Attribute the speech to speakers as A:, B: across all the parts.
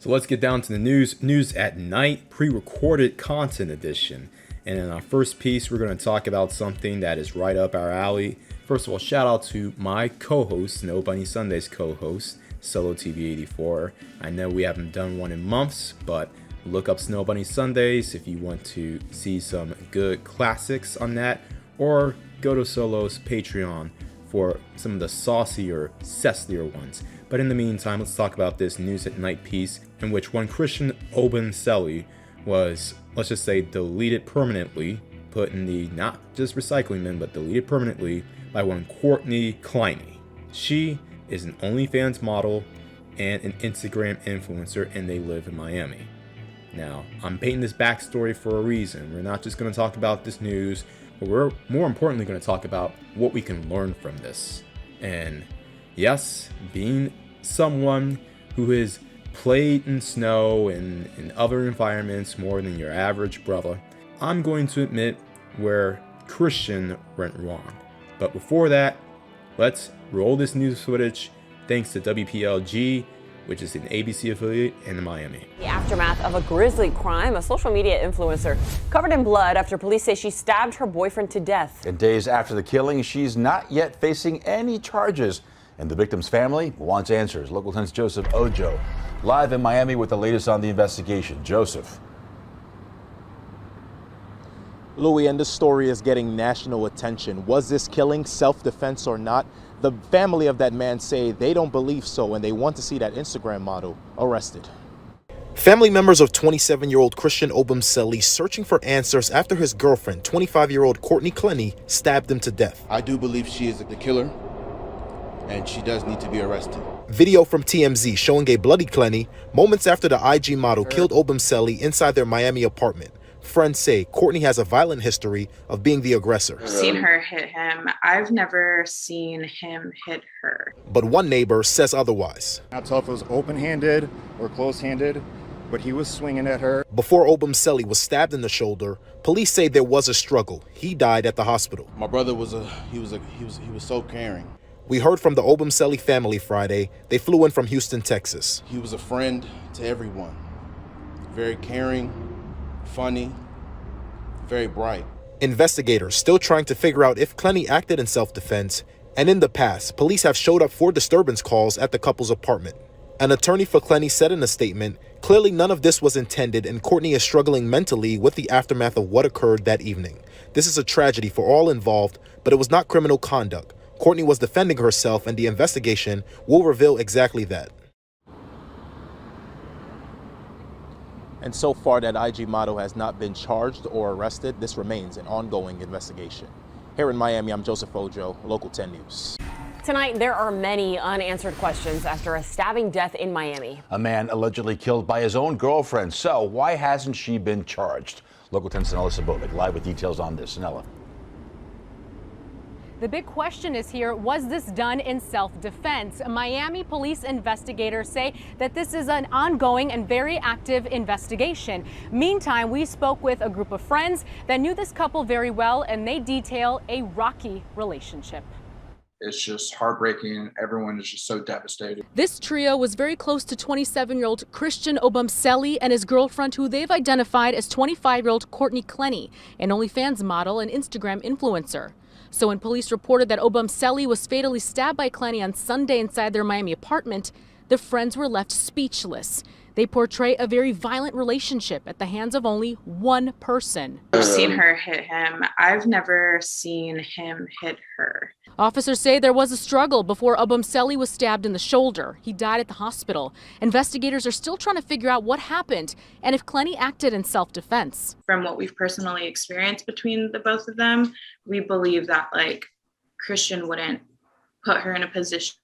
A: So let's get down to the news at night, pre-recorded content edition. And in our first piece, we're going to talk about something that is right up our alley. First of all, shout out to my co-host, Snowbunny Sunday's co-host, Solo TV84. I know we haven't done one in months, but look up Snowbunny Sundays if you want to see some good classics on that, or go to Solo's Patreon for some of the saucier, zestier ones. But in the meantime, let's talk about this news at night piece in which one Christian Obumseli was, let's just say, deleted permanently, put in the not just recycling bin, but deleted permanently by one Courtney Kleine. She is an OnlyFans model and an Instagram influencer, and they live in Miami. Now, I'm painting this backstory for a reason. We're not just going to talk about this news, but we're more importantly going to talk about what we can learn from this. And yes, being someone who has played in snow and in other environments more than your average brother, I'm going to admit where Christian went wrong. But before that, let's roll this news footage thanks to WPLG, which is an ABC affiliate in Miami.
B: The aftermath of a grisly crime, a social media influencer covered in blood after police say she stabbed her boyfriend to death.
C: And days after the killing, she's not yet facing any charges. And the victim's family wants answers. Local 10's Joseph Ojo, live in Miami with the latest on the investigation. Joseph.
D: Louis, and this story is getting national attention. Was this killing self-defense or not? The family of that man say they don't believe so, and they want to see that Instagram model arrested. Family members of 27-year-old Christian Obumseli searching for answers after his girlfriend, 25-year-old Courtney Kleine, stabbed him to death.
E: I do believe she is the killer, and she does need to be arrested.
D: Video from TMZ showing a bloody Kleine moments after the IG model killed Obumseli inside their Miami apartment. Friends say Courtney has a violent history of being the aggressor.
F: I've seen her hit him. I've never seen him hit her.
D: But one neighbor says otherwise.
G: Not tell if it was open-handed or closed-handed, but he was swinging at her.
D: Before Obumseli was stabbed in the shoulder, police say there was a struggle. He died at the hospital.
E: My brother was so caring.
D: We heard from the Obumseli family Friday. They flew in from Houston, Texas.
E: He was a friend to everyone. Very caring, funny, very bright.
D: Investigators still trying to figure out if Kleine acted in self-defense, and in the past, police have showed up for disturbance calls at the couple's apartment. An attorney for Kleine said in a statement, clearly none of this was intended and Courtney is struggling mentally with the aftermath of what occurred that evening. This is a tragedy for all involved, but it was not criminal conduct. Courtney was defending herself and the investigation will reveal exactly that. And so far, that IG model has not been charged or arrested. This remains an ongoing investigation. Here in Miami, I'm Joseph Ojo, Local 10 News.
B: Tonight, there are many unanswered questions after a stabbing death in Miami.
C: A man allegedly killed by his own girlfriend. So why hasn't she been charged? Local 10's Sanella Sabovic live with details on this. Sanella.
H: The big question is here, was this done in self-defense? Miami police investigators say that this is an ongoing and very active investigation. Meantime, we spoke with a group of friends that knew this couple very well, and they detail a rocky relationship.
I: It's just heartbreaking. Everyone is just so devastated.
H: This trio was very close to 27-year-old Christian Obumseli and his girlfriend, who they've identified as 25-year-old Courtney Kleine, an OnlyFans model and Instagram influencer. So when police reported that Obumseli was fatally stabbed by Kleine on Sunday inside their Miami apartment, the friends were left speechless. They portray a very violent relationship at the hands of only one person.
F: I've seen her hit him. I've never seen him hit her.
H: Officers say there was a struggle before Obumseli was stabbed in the shoulder. He died at the hospital. Investigators are still trying to figure out what happened and if Kleine acted in self-defense.
F: From what we've personally experienced between the both of them, we believe that Christian wouldn't put her in a position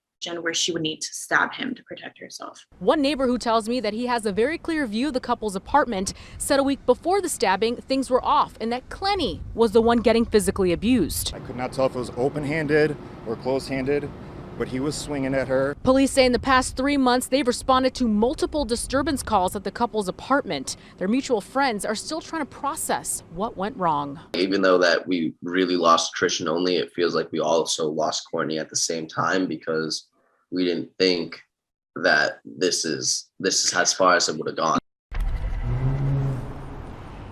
F: where she would need to stab him to protect herself.
H: One neighbor who tells me that he has a very clear view of the couple's apartment said a week before the stabbing, things were off and that Kleine was the one getting physically abused.
G: I could not tell if it was open-handed or closed-handed, but he was swinging at her.
H: Police say in the past 3 months, they've responded to multiple disturbance calls at the couple's apartment. Their mutual friends are still trying to process what went wrong.
J: Even though that we really lost Christian only, it feels like we also lost Courtney at the same time because we didn't think that this is as far as it would have gone.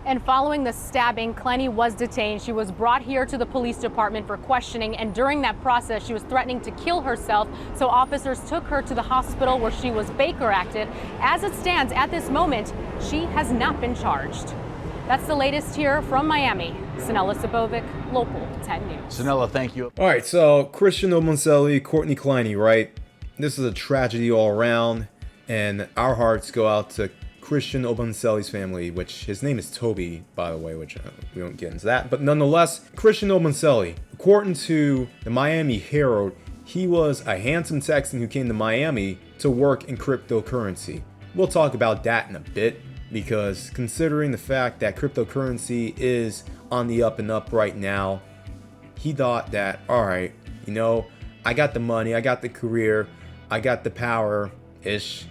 H: And following the stabbing, Clenny was detained. She was brought here to the police department for questioning, and during that process, she was threatening to kill herself. So officers took her to the hospital where she was Baker acted. As it stands at this moment, she has not been charged. That's the latest here from Miami. Sanella Sabovic, Local 10 News.
C: Sanella, thank you.
A: All right, so Christian Obumseli, Courtney Clenny, right? This is a tragedy all around, and our hearts go out to Christian Obumseli's family, which his name is Toby, by the way, which we won't get into that. But nonetheless, Christian Obumseli, according to the Miami Herald, he was a handsome Texan who came to Miami to work in cryptocurrency. We'll talk about that in a bit, because considering the fact that cryptocurrency is on the up and up right now, he thought that, all right, you know, I got the money, I got the career, I got the power-ish-esque,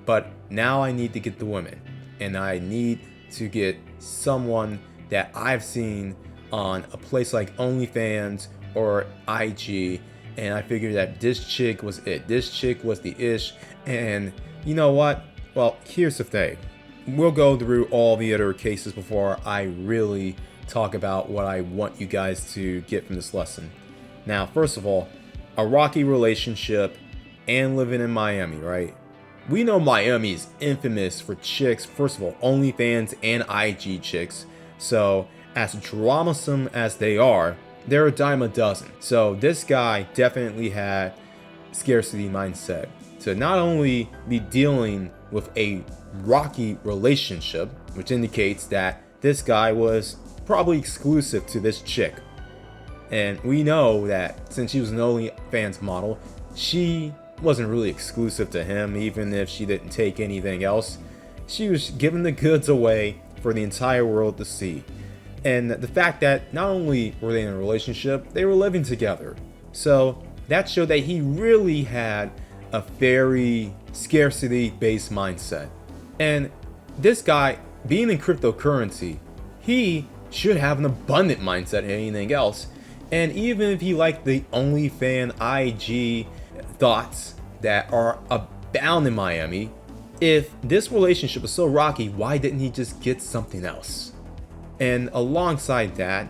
A: but now I need to get the women, and I need to get someone that I've seen on a place like OnlyFans or IG, and I figured that this chick was it. This chick was the ish, and you know what? Well, here's the thing. We'll go through all the other cases before I really talk about what I want you guys to get from this lesson. Now, first of all, a rocky relationship and living in Miami, right? We know Miami is infamous for chicks, first of all, OnlyFans and IG chicks. So, as dramasome as they are, they're a dime a dozen. So, this guy definitely had scarcity mindset to not only be dealing with a rocky relationship, which indicates that this guy was probably exclusive to this chick. And we know that since she was an OnlyFans model, she wasn't really exclusive to him, even if she didn't take anything else. She was giving the goods away for the entire world to see. And the fact that not only were they in a relationship, they were living together. So that showed that he really had a very scarcity-based mindset. And this guy, being in cryptocurrency, he should have an abundant mindset and anything else. And even if he liked the OnlyFans IG thoughts that are abound in Miami, if this relationship was so rocky, why didn't he just get something else? And alongside that,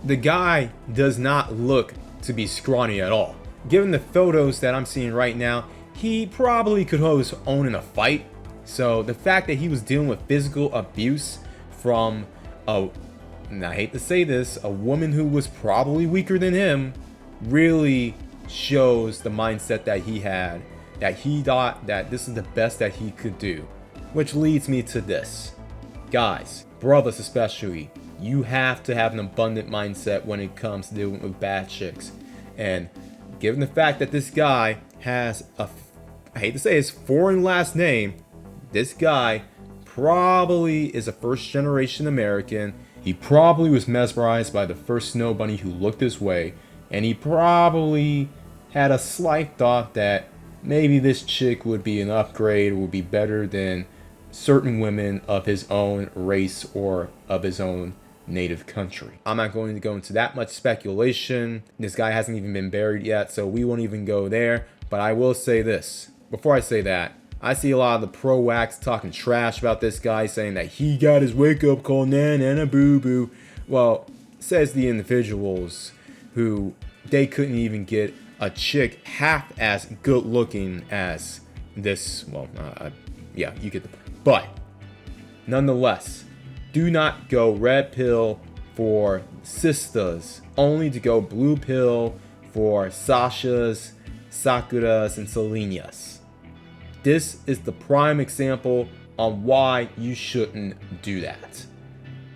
A: the guy does not look to be scrawny at all. Given the photos that I'm seeing right now, he probably could hold his own in a fight. So the fact that he was dealing with physical abuse from and I hate to say this, a woman who was probably weaker than him, really shows the mindset that he had, that he thought that this is the best that he could do. Which leads me to this. Guys, brothers especially, you have to have an abundant mindset when it comes to dealing with bad chicks. And given the fact that this guy has I hate to say his foreign last name, this guy probably is a first generation American. He probably was mesmerized by the first Snowbunny who looked his way, and he probably had a slight thought that maybe this chick would be an upgrade, would be better than certain women of his own race or of his own native country. I'm not going to go into that much speculation. This guy hasn't even been buried yet, so we won't even go there. But I will say this. Before I say that, I see a lot of the pro-wax talking trash about this guy, saying that he got his wake-up call, na boo-boo. Well, says the individuals who they couldn't even get a chick half as good-looking as this. Well, yeah, you get the point. But, nonetheless, do not go red pill for sisters, only to go blue pill for Sashas, Sakuras, and Selenas. This is the prime example on why you shouldn't do that.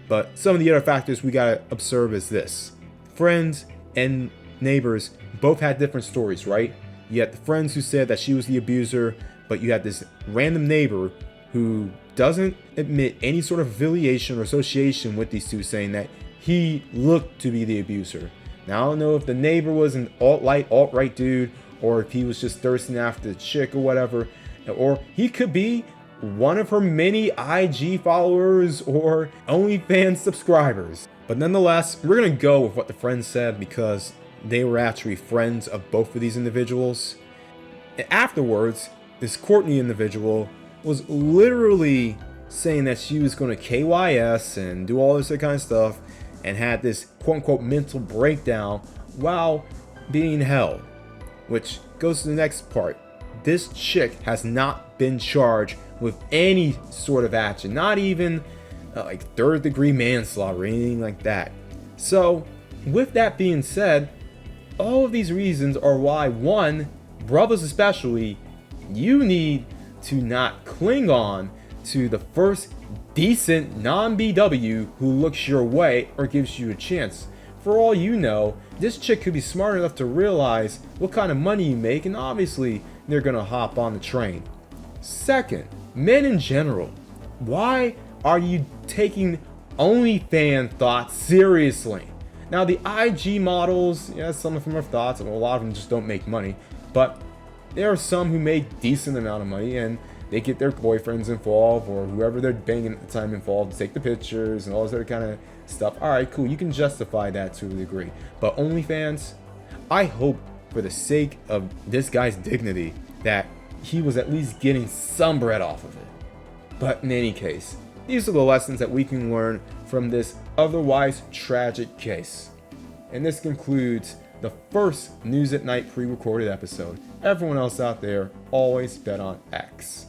A: But some of the other factors we gotta observe is this. Friends and neighbors both had different stories, right? You had the friends who said that she was the abuser, but you had this random neighbor who doesn't admit any sort of affiliation or association with these two, saying that he looked to be the abuser. Now, I don't know if the neighbor was an alt-right dude, or if he was just thirsting after the chick or whatever, or he could be one of her many IG followers or OnlyFans subscribers. But nonetheless, we're gonna go with what the friends said because they were actually friends of both of these individuals. And afterwards, this Courtney individual was literally saying that she was going to KYS and do all this kind of stuff and had this quote-unquote mental breakdown while being held. Which goes to the next part. This chick has not been charged with any sort of action, not even like third-degree manslaughter or anything like that. So, with that being said, all of these reasons are why, one, brothers especially, you need to not cling on to the first decent non-BW who looks your way or gives you a chance. For all you know, this chick could be smart enough to realize what kind of money you make, and obviously they're gonna hop on the train. Second, men in general, why are you taking OnlyFans thoughts seriously? Now the IG models, yeah, some of them are thoughts, and a lot of them just don't make money, but there are some who make decent amount of money and they get their boyfriends involved or whoever they're banging at the time involved to take the pictures and all this other kind of stuff. Alright, cool, you can justify that to a degree. But OnlyFans, I hope for the sake of this guy's dignity that he was at least getting some bread off of it. But in any case, these are the lessons that we can learn from this otherwise tragic case. And this concludes the first News at Night pre-recorded episode. Everyone else out there, always bet on X.